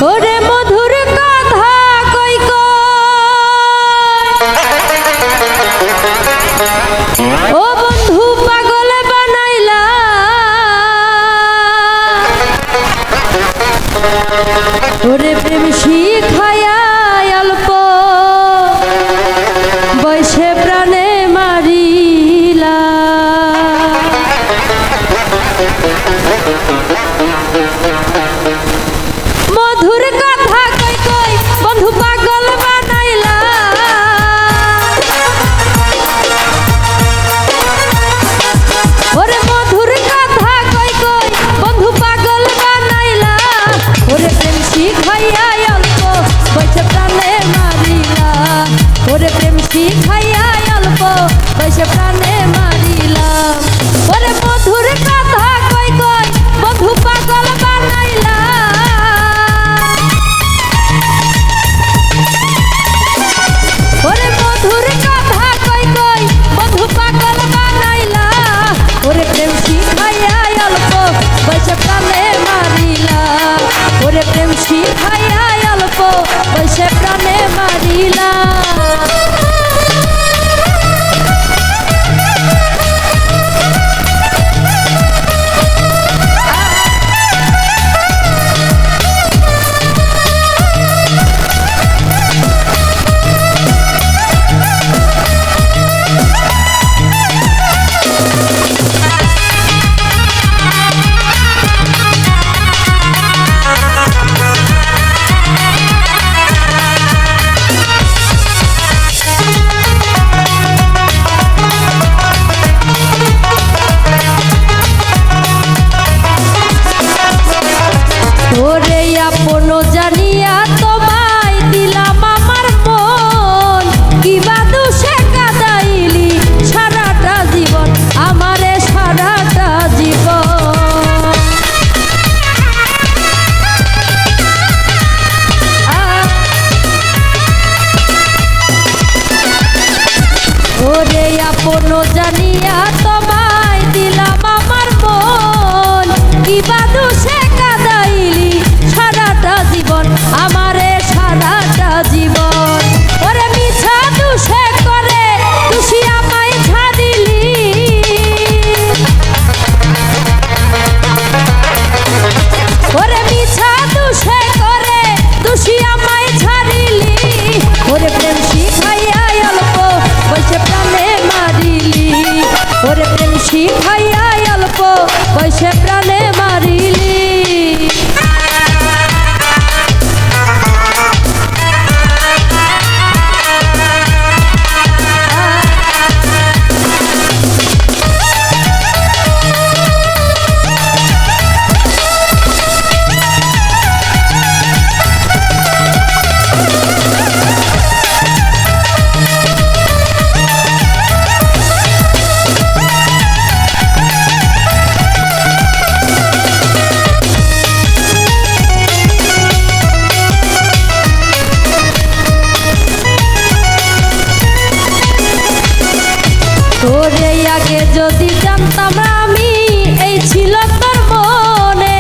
ওরে মধুর কথা কই ও বন্ধু পাগল বানাইলা ওরে প্রেম শিখায়া অল্প বয়সে প্রাণে মারিলা মধুর কথা কই কই বন্ধু পাগল বানাইলা ওরে মধুর কথা কই কই বন্ধু পাগল বানাইলা ওরে প্রেম শিখাইয়া অল্প বয়সে প্রাণে মারিলা ওরে প্রেম শিখাইয়া অল্প বয়সে প্রাণে মারিলা ওরে মধুর কথা কই কই বন্ধু পাগল বানাইলা ওরে মধুর কথা কই কই বন্ধু পাগল বানাইলা ওরে প্রেম শিখাইয়া অল্প বয়সে প্রাণে মারিলা ওরে প্রেম শিখাইয়া অল্প বয়সে প্রাণে মারিলা ওরে আপন জানিয়া তোমায় দিলাম আমার মন কিবা দোষে কাদাইলি সারাটা জীবন আমারে সারাটা জীবন ওরে আপন জানিয়া তোমায় দিলাম আমার মন কিবা দোষে কাদাইলি সারাটা জীবন আমারে সারাটা জীবন ওরে মিছা দোষে করে দোষী আমায় ছাড়িলি ওরে মিছা দোষে করে দোষী আমায় ছাড়িলি ওরে প্রেম শিখাইয়া অল্প বয়সে প্রাণে মারিলি ওরে প্রেম শিখাইয়া অল্প বয়সে প্রাণে মারিলি তোরে আগে যদি জানতাম আমি এই ছিল তোর মনে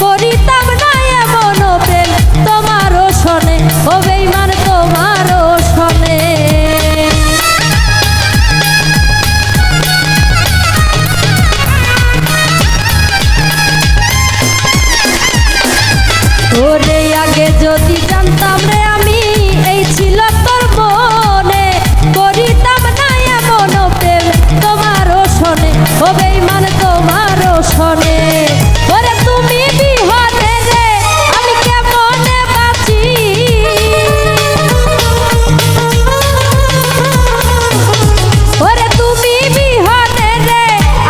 করিতাম না এমন প্রেম তোমারও শোনে ও বেঈমান তোমারও শোনে তোরে আগে যদি জানতাম রে আমি এই ছিল তোর মনে করিতাম না এমন প্রেম তোমারও শোনে ও বেঈমান তোমারও শোনে ওরে তুমি বিহনে রে আমি কেমনে বাঁচি ওরে তুমি বিহনে রে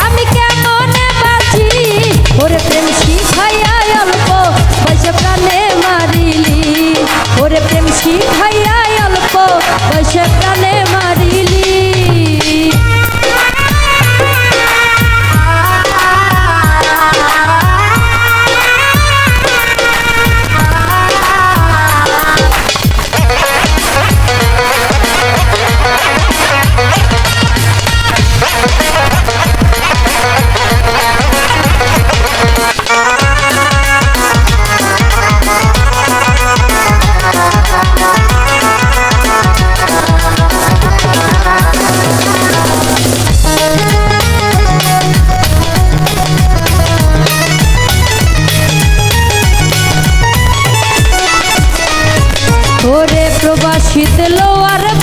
আমি কেমনে বাঁচি ওরে প্রেম শিখাইয়া অল্প বয়সে প্রাণে মারিলি শীতলো আর